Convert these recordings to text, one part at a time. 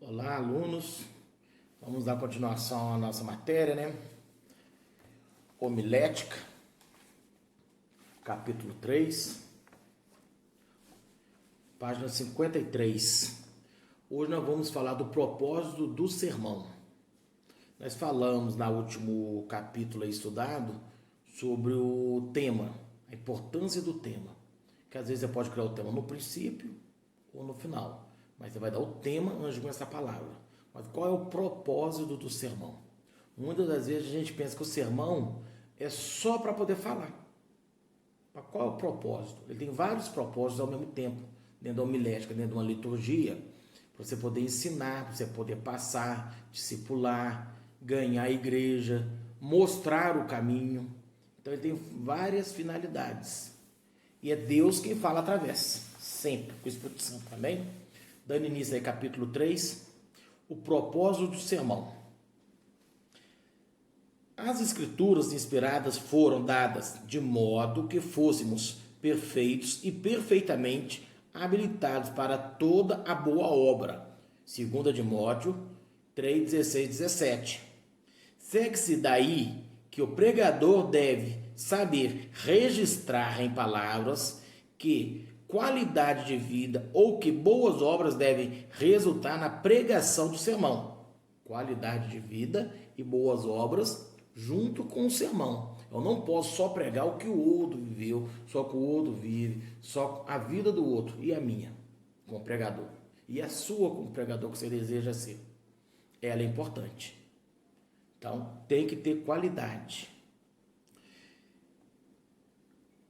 Olá, alunos. Vamos dar continuação à nossa matéria, né? Homilética, capítulo 3, página 53. Hoje nós vamos falar do propósito do sermão. Nós falamos no último capítulo estudado sobre o tema, a importância do tema. Que às vezes você pode criar o tema no princípio ou no final, mas você vai dar o tema antes de começar a palavra. Mas qual é o propósito do sermão? Muitas das vezes a gente pensa que o sermão é só para poder falar. Mas qual é o propósito? Ele tem vários propósitos ao mesmo tempo, dentro da homilética, dentro de uma liturgia, para você poder ensinar, para você poder passar, discipular, ganhar a igreja, mostrar o caminho. Então ele tem várias finalidades. E é Deus quem fala através, sempre, com o Espírito Santo também. Dando início aí, capítulo 3, o propósito do sermão. As escrituras inspiradas foram dadas de modo que fôssemos perfeitos e perfeitamente habilitados para toda a boa obra. 2 Timóteo 3, 16, 17. Segue-se daí que o pregador deve saber registrar em palavras que qualidade de vida ou que boas obras devem resultar na pregação do sermão. Qualidade de vida e boas obras junto com o sermão. Eu não posso só pregar o que o outro viveu, só o que o outro vive, só a vida do outro e a minha como pregador. E a sua como pregador que você deseja ser. Ela é importante. Então, tem que ter qualidade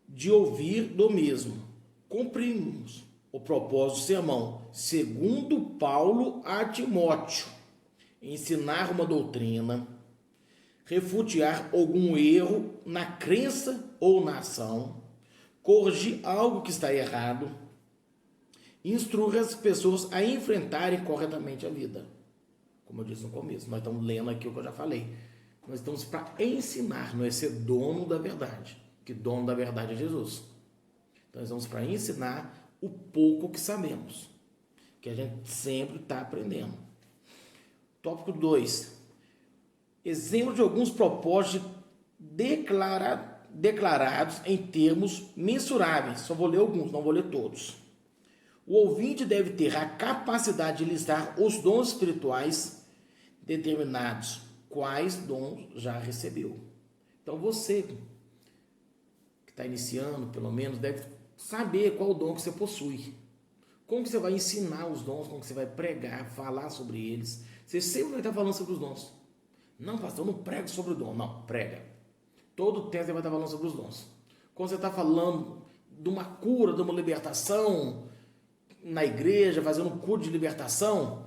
de ouvir do mesmo. Cumprimos o propósito do sermão, segundo Paulo a Timóteo: ensinar uma doutrina, refutar algum erro na crença ou na ação, corrigir algo que está errado, instruir as pessoas a enfrentarem corretamente a vida. Como eu disse no começo, nós estamos lendo aqui o que eu já falei. Nós estamos para ensinar, não é ser dono da verdade, que dono da verdade é Jesus. Então nós vamos para ensinar o pouco que sabemos, que a gente sempre está aprendendo. Tópico 2. Exemplo de alguns propósitos declarados em termos mensuráveis. Só vou ler alguns, não vou ler todos. O ouvinte deve ter a capacidade de listar os dons espirituais determinados, quais dons já recebeu. Então você, que está iniciando, pelo menos, deve saber qual o dom que você possui. Como que você vai ensinar os dons, como que você vai pregar, falar sobre eles. Você sempre vai estar falando sobre os dons. Não, pastor, eu não prego sobre o dom. Não, prega. Todo tempo você vai estar falando sobre os dons. Quando você está falando de uma cura, de uma libertação na igreja, fazendo um culto de libertação,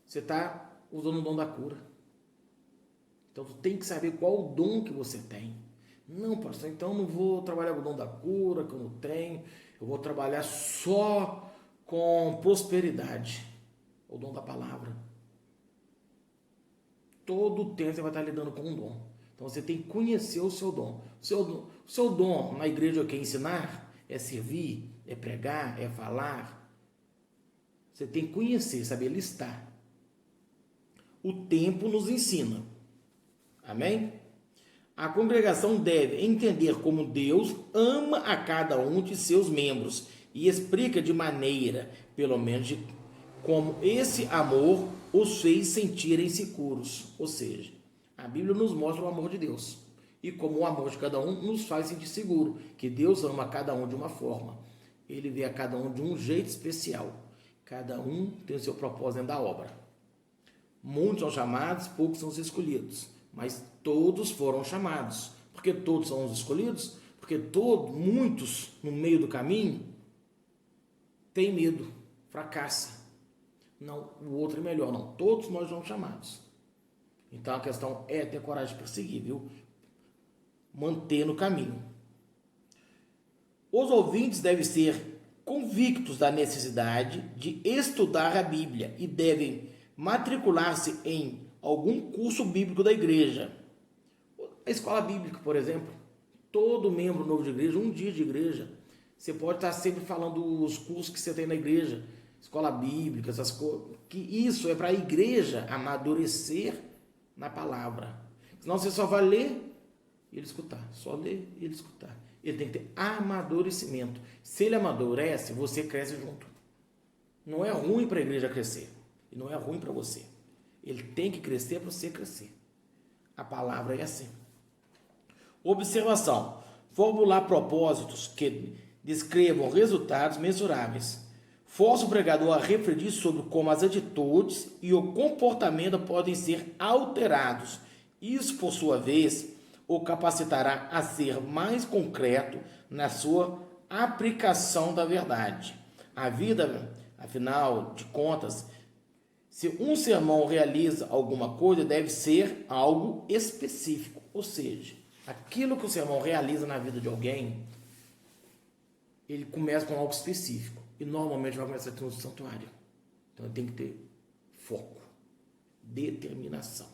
você está usando o dom da cura. Então, você tem que saber qual o dom que você tem. Não, pastor, então eu não vou trabalhar com o dom da cura, que eu não tenho. Eu vou trabalhar só com prosperidade. O dom da palavra. Todo o tempo você vai estar lidando com um dom. Então você tem que conhecer o seu dom. O seu dom na igreja é ensinar, é servir, é pregar, é falar. Você tem que conhecer, saber listar. O tempo nos ensina. Amém? A congregação deve entender como Deus ama a cada um de seus membros e explica de maneira, pelo menos, como esse amor os fez sentirem seguros. Ou seja, a Bíblia nos mostra o amor de Deus e como o amor de cada um nos faz sentir seguro, que Deus ama cada um de uma forma. Ele vê a cada um de um jeito especial. Cada um tem o seu propósito dentro da obra. Muitos são chamados, poucos são os escolhidos. Mas todos foram chamados. Por que todos são os escolhidos? Porque muitos no meio do caminho têm medo, fracassa. Não, o outro é melhor. Não, todos nós somos chamados. Então a questão é ter coragem de perseguir, viu? Manter no caminho. Os ouvintes devem ser convictos da necessidade de estudar a Bíblia e devem matricular-se em algum curso bíblico da igreja. A escola bíblica, por exemplo, todo membro novo de igreja, um dia de igreja, você pode estar sempre falando dos cursos que você tem na igreja. escola bíblica, essas coisas, que isso é para a igreja amadurecer na palavra. Senão você só vai ler e ele escutar, só ler e ele escutar. Ele tem que ter amadurecimento. Se ele amadurece, você cresce junto. Não é ruim para a igreja crescer, e não é ruim para você. Ele tem que crescer para você crescer. A palavra é assim. Observação: formular propósitos que descrevam resultados mensuráveis. Força o pregador a refletir sobre como as atitudes e o comportamento podem ser alterados. Isso, por sua vez, o capacitará a ser mais concreto na sua aplicação da verdade. A vida, afinal de contas, se um sermão realiza alguma coisa, deve ser algo específico. Ou seja, aquilo que o sermão realiza na vida de alguém, ele começa com algo específico. E normalmente vai começar aqui no santuário. Então ele tem que ter foco, determinação.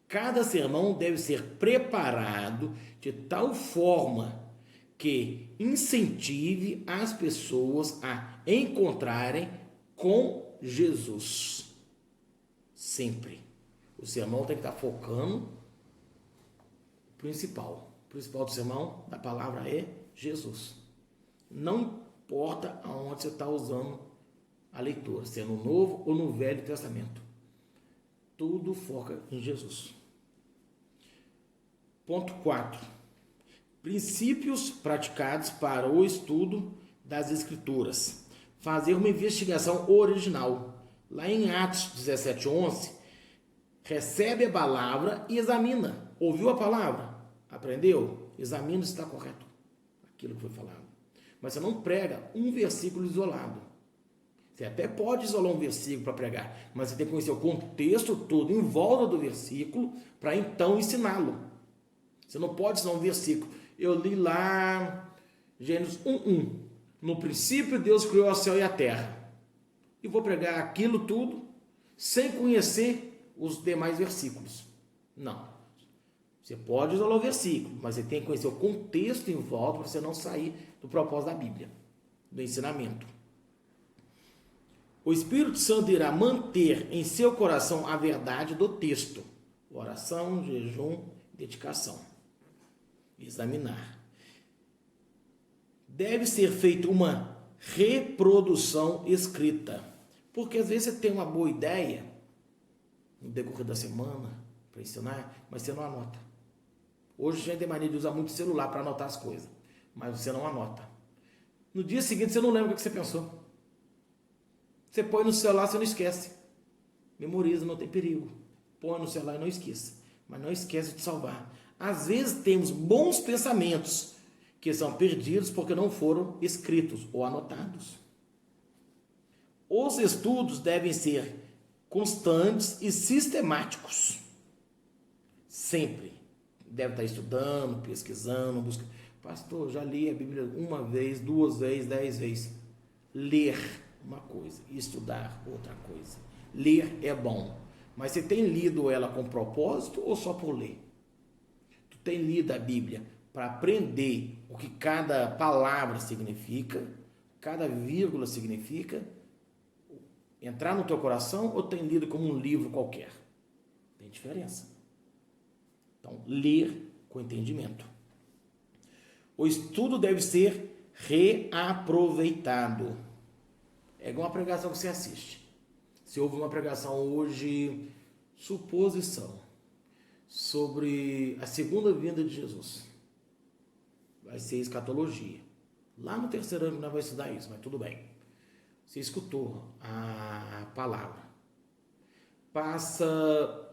Cada sermão deve ser preparado de tal forma que incentive as pessoas a encontrarem com Jesus. Sempre. O sermão tem que estar focando no principal. O principal do sermão, da palavra, é Jesus. Não importa aonde você está usando a leitura, se é no Novo ou no Velho Testamento. Tudo foca em Jesus. Ponto 4. Princípios praticados para o estudo das Escrituras. Fazer uma investigação original. Lá em Atos 17:11, recebe a palavra e examina. Ouviu a palavra? Aprendeu? Examina se está correto aquilo que foi falado. Mas você não prega um versículo isolado. Você até pode isolar um versículo para pregar, mas você tem que conhecer o contexto todo em volta do versículo para então ensiná-lo. Você não pode ensinar um versículo. Eu li lá Gênesis 1:1. No princípio Deus criou o céu e a terra. E vou pregar aquilo tudo sem conhecer os demais versículos. Não. Você pode isolar o versículo, mas você tem que conhecer o contexto em volta para você não sair do propósito da Bíblia, do ensinamento. O Espírito Santo irá manter em seu coração a verdade do texto. Oração, jejum, dedicação. Examinar. Deve ser feita uma reprodução escrita. Porque às vezes você tem uma boa ideia no decorrer da semana para ensinar, mas você não anota. Hoje a gente tem mania de usar muito celular para anotar as coisas, mas você não anota. No dia seguinte você não lembra o que você pensou. Você põe no celular, você não esquece. Memoriza, não tem perigo. Põe no celular e não esqueça. Mas não esquece de salvar. Às vezes temos bons pensamentos que são perdidos porque não foram escritos ou anotados. Os estudos devem ser constantes e sistemáticos. Sempre. Deve estar estudando, pesquisando, buscando. Pastor, já li a Bíblia uma vez, 2 vezes, 10 vezes. Ler uma coisa e estudar outra coisa. Ler é bom, mas você tem lido ela com propósito ou só por ler? Tu tem lido a Bíblia para aprender o que cada palavra significa, cada vírgula significa, entrar no teu coração, ou tem lido como um livro qualquer? Tem diferença. Então, ler com entendimento. O estudo deve ser reaproveitado. É igual uma pregação que você assiste. Se houve uma pregação hoje, suposição, sobre a segunda vinda de Jesus. Vai ser escatologia. Lá no terceiro ano não vai estudar isso, mas tudo bem. Você escutou a palavra. Passa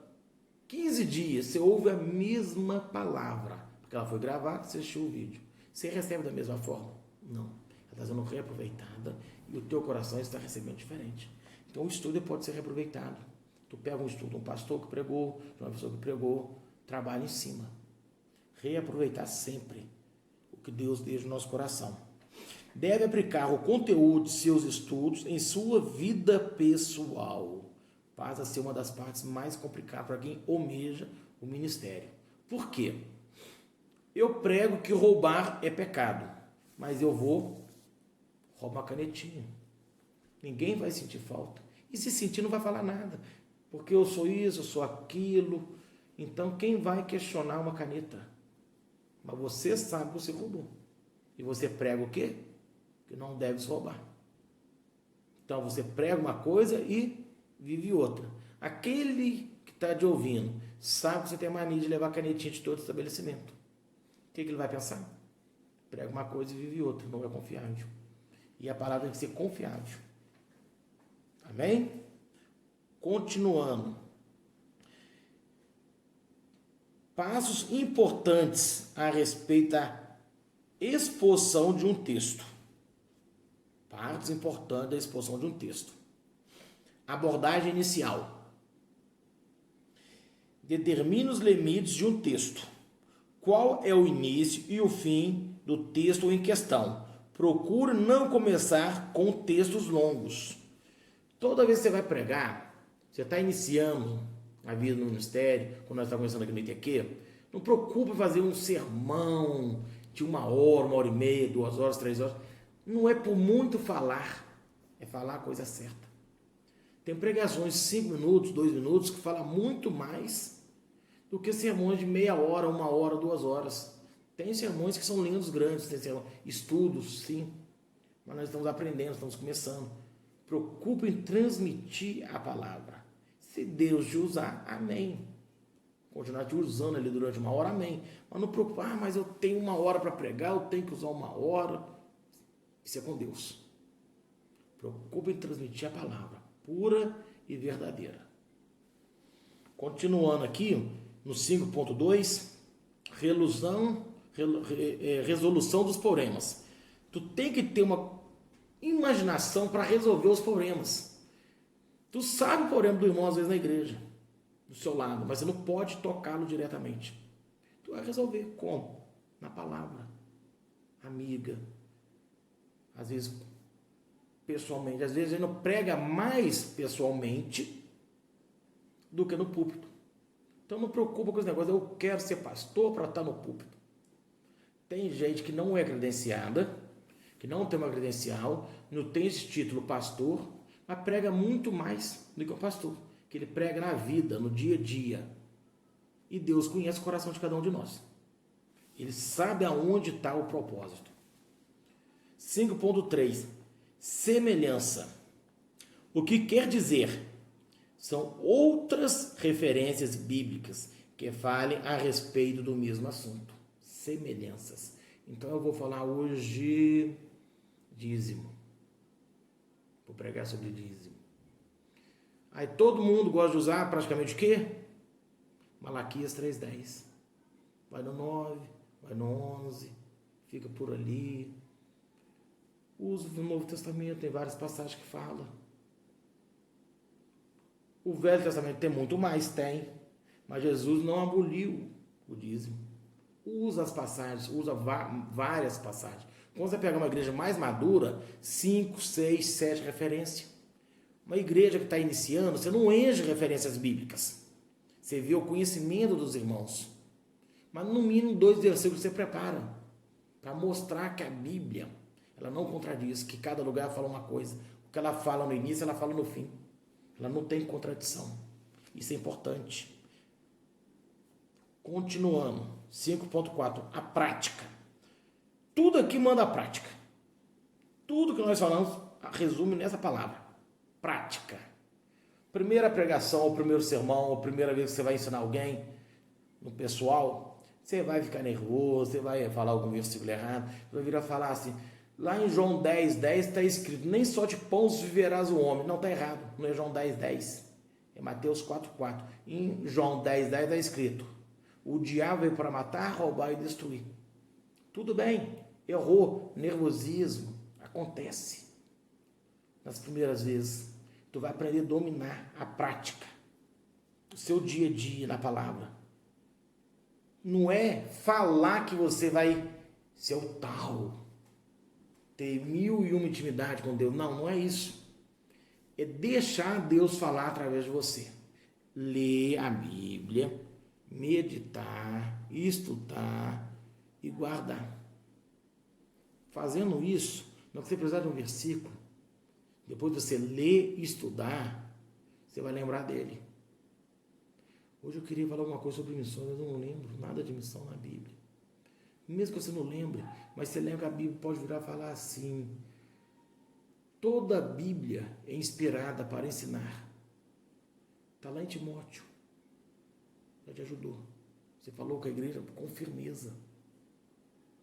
15 dias, você ouve a mesma palavra. Porque ela foi gravada, você assistiu o vídeo. Você recebe da mesma forma? Não. Ela está sendo reaproveitada e o teu coração está recebendo diferente. Então o estudo pode ser reaproveitado. Tu pega um estudo, um pastor que pregou, uma pessoa que pregou, trabalha em cima. Reaproveitar sempre o que Deus deixa no nosso coração. Deve aplicar o conteúdo de seus estudos em sua vida pessoal. Passa a ser uma das partes mais complicadas para quem almeja o ministério. Por quê? Eu prego que roubar é pecado, mas eu vou roubar uma canetinha. Ninguém vai sentir falta. E se sentir, não vai falar nada. Porque eu sou isso, eu sou aquilo. Então, quem vai questionar uma caneta? Mas você sabe que você roubou. E você prega o quê? Que não deve se roubar. Então, você prega uma coisa e vive outra. Aquele que está te ouvindo sabe que você tem mania de levar canetinha de todo estabelecimento. O que ele vai pensar? Prega uma coisa e vive outra. Não é confiável. E a palavra tem que ser confiável. Amém? Continuando. Passos importantes a respeito da exposição de um texto. Partes importantes da exposição de um texto. Abordagem inicial. Determine os limites de um texto. Qual é o início e o fim do texto em questão? Procure não começar com textos longos. Toda vez que você vai pregar, você está iniciando a vida no ministério, quando nós estamos começando aqui no ITQ, não preocupe em fazer um sermão de 1 hora e meia, 2 horas, 3 horas. Não é por muito falar, é falar a coisa certa. Tem pregações de 5 minutos, 2 minutos, que falam muito mais do que sermões de meia hora, 1 hora, 2 horas. Tem sermões que são lindos, grandes, tem estudos, sim, mas nós estamos aprendendo, estamos começando. Preocupe em transmitir a palavra. Se Deus te usar, amém. Continuar te usando ali durante 1 hora, amém. Mas não preocupe, mas eu tenho 1 hora para pregar, eu tenho que usar 1 hora. Isso é com Deus. Preocupe em transmitir a palavra, pura e verdadeira. Continuando aqui, no 5.2, resolução dos problemas. Tu tem que ter uma imaginação para resolver os problemas. Tu sabe o problema do irmão às vezes na igreja, do seu lado, mas você não pode tocá-lo diretamente. Tu vai resolver como? Na palavra, amiga, às vezes pessoalmente. Às vezes ele não prega mais pessoalmente do que no púlpito. Então não preocupa com esse negócio, eu quero ser pastor para estar no púlpito. Tem gente que não é credenciada, que não tem uma credencial, não tem esse título pastor, mas prega muito mais do que o pastor, que ele prega na vida, no dia a dia. E Deus conhece o coração de cada um de nós. Ele sabe aonde está o propósito. 5.3. Semelhança. O que quer dizer? São outras referências bíblicas que falem a respeito do mesmo assunto. Semelhanças. Então eu vou falar hoje dízimo. Vou pregar sobre dízimo. Aí todo mundo gosta de usar praticamente o quê? Malaquias 3:10. Vai no 9, vai no 11, fica por ali. Usa o Novo Testamento, tem várias passagens que falam. O Velho Testamento tem muito mais, tem. Mas Jesus não aboliu o dízimo. Usa as passagens, usa várias passagens. Quando você pega uma igreja mais madura, 5, 6, 7 referências. Uma igreja que está iniciando, você não enche referências bíblicas. Você vê o conhecimento dos irmãos. Mas no mínimo 2 versículos você prepara para mostrar que a Bíblia, ela não contradiz, que cada lugar fala uma coisa. O que ela fala no início, ela fala no fim. Ela não tem contradição. Isso é importante. Continuando, 5.4, a prática. Tudo aqui manda a prática. Tudo que nós falamos resume nessa palavra. Prática. Primeira pregação, ou primeiro sermão, ou primeira vez que você vai ensinar alguém, no pessoal, você vai ficar nervoso, você vai falar algum versículo errado, vai vir a falar assim, lá em João 10:10 está escrito, nem só de pão viverás o homem. Não, está errado, não é João 10:10, é Mateus 4:4. Em João 10:10 está escrito, o diabo veio para matar, roubar e destruir. Tudo bem, errou, nervosismo, acontece. Nas primeiras vezes, tu vai aprender a dominar a prática, o seu dia a dia na palavra. Não é falar que você vai ser o tal, ter 1001 intimidade com Deus. Não, não é isso. É deixar Deus falar através de você. Ler a Bíblia, meditar, estudar e guardar. Fazendo isso, não você precisar de um versículo, Depois de você ler e estudar, você vai lembrar dele. Hoje eu queria falar alguma coisa sobre missões, eu não lembro nada de missão na Bíblia. Mesmo que você não lembre, mas você lembra que a Bíblia pode virar e falar assim: toda a Bíblia é inspirada para ensinar. Está lá em Timóteo. Já te ajudou. Você falou com a igreja com firmeza.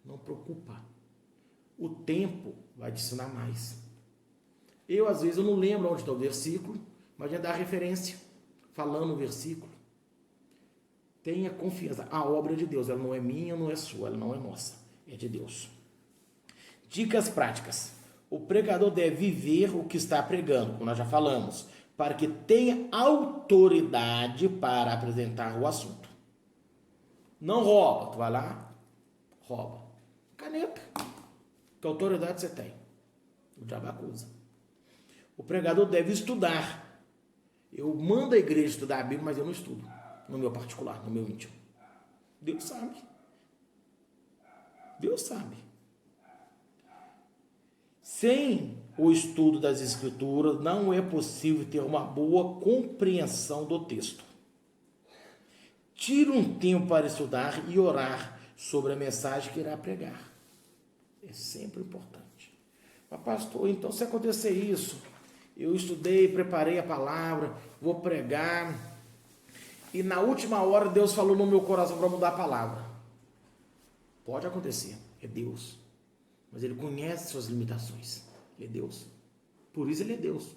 Não preocupa. O tempo vai te ensinar mais. Eu, às vezes, eu não lembro onde está o versículo, mas já dá referência, falando o versículo. Tenha confiança. A obra é de Deus, ela não é minha, não é sua, ela não é nossa, é de Deus. Dicas práticas. O pregador deve viver o que está pregando, como nós já falamos, para que tenha autoridade para apresentar o assunto. Não rouba, tu vai lá, rouba. Caneta. Que autoridade você tem? O diabo acusa. O pregador deve estudar. Eu mando a igreja estudar a Bíblia, mas eu não estudo. No meu particular, no meu íntimo. Deus sabe. Deus sabe. Sem o estudo das Escrituras, não é possível ter uma boa compreensão do texto. Tire um tempo para estudar e orar sobre a mensagem que irá pregar. É sempre importante. Mas, pastor, então se acontecer isso, eu estudei, preparei a palavra, vou pregar, e na última hora Deus falou no meu coração para mudar a palavra. Pode acontecer, é Deus. Mas Ele conhece suas limitações. Ele é Deus. Por isso Ele é Deus.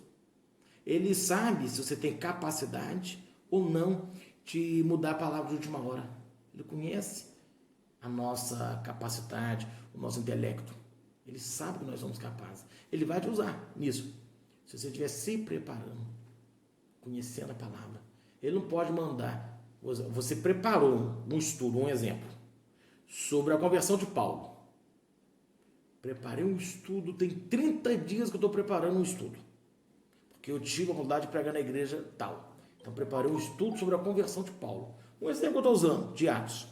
Ele sabe se você tem capacidade ou não de mudar a palavra de última hora. Ele conhece a nossa capacidade, o nosso intelecto. Ele sabe que nós somos capazes. Ele vai te usar nisso. Se você estiver se preparando, conhecendo a palavra. Ele não pode mandar. Você preparou um estudo, um exemplo, sobre a conversão de Paulo. Preparei um estudo, tem 30 dias que eu estou preparando um estudo. Porque eu tive a vontade de pregar na igreja tal. Então preparei um estudo sobre a conversão de Paulo. Um exemplo que eu estou usando, de Atos.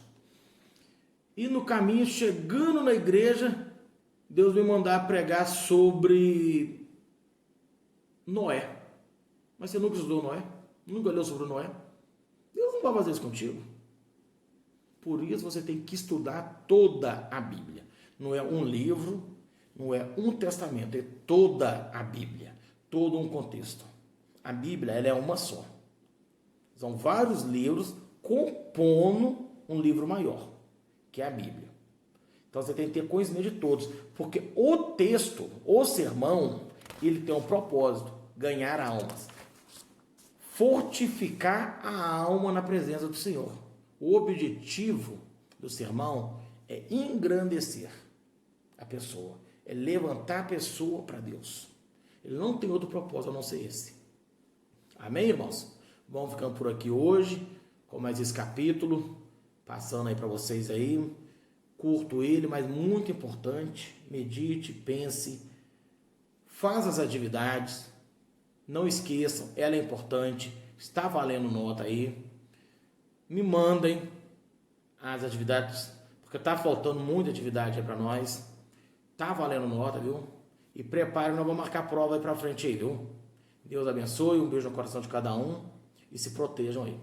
E no caminho, chegando na igreja, Deus me mandar pregar sobre Noé. Mas você nunca estudou Noé? Nunca leu sobre Noé? Deus não vai fazer isso contigo. Por isso você tem que estudar toda a Bíblia. Não é um livro, não é um testamento, é toda a Bíblia. Todo um contexto. A Bíblia, ela é uma só. São vários livros compondo um livro maior, que é a Bíblia. Então você tem que ter conhecimento de todos, porque o texto, o sermão, ele tem um propósito: ganhar almas, fortificar a alma na presença do Senhor. O objetivo do sermão é engrandecer a pessoa, é levantar a pessoa para Deus. Ele não tem outro propósito a não ser esse. Amém, irmãos? Vamos ficando por aqui hoje com mais esse capítulo, passando aí para vocês aí. Curto ele, mas muito importante. Medite, pense, faça as atividades. Não esqueçam, ela é importante. Está valendo nota aí. Me mandem as atividades, porque está faltando muita atividade aí para nós. Está valendo nota, viu? E prepare, nós vamos marcar a prova aí para frente aí, viu? Deus abençoe, um beijo no coração de cada um e se protejam aí.